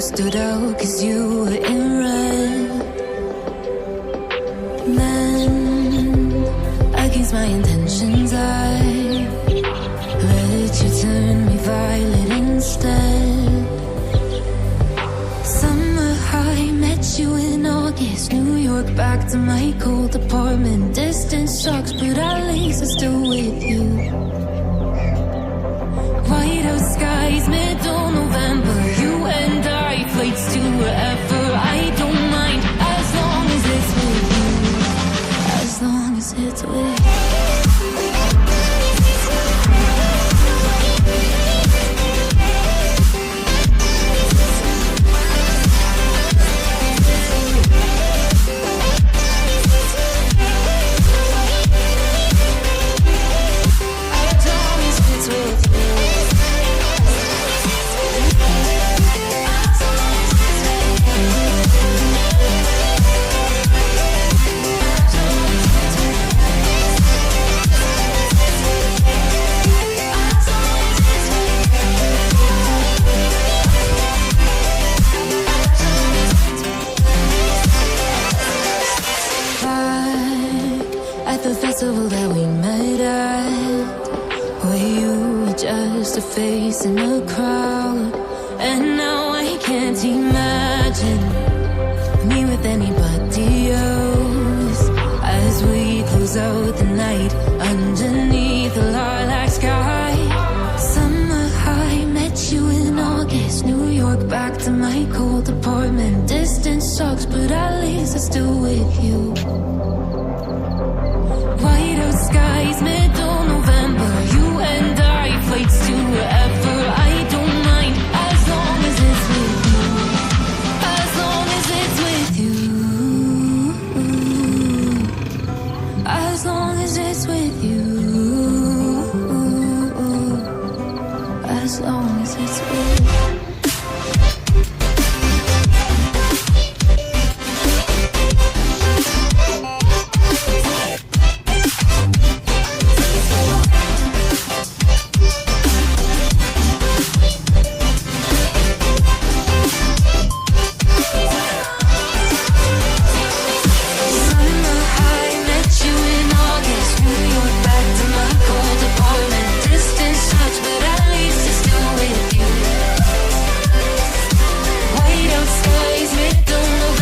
stood out 'cause you were in red. Then, against my intentions, I let you turn me violet instead. Summer high, met you in August. New York, back to my cold apartment. Distance sucks, but at least I'm still with you. Whiteout skies, middle November. You and I, flights to wherever. I don't mind, as long as it's with you. As long as it's with you. The festival that we met at, where you were just a face in a crowd. And now I can't imagine me with anybody else. As we close out the night underneath the lilac sky. Summer high, met you in August. New York, back to my cold apartment. Distance sucks, but at least I'm still with you. Whiteout skies, middle November. You and I, flights to wherever.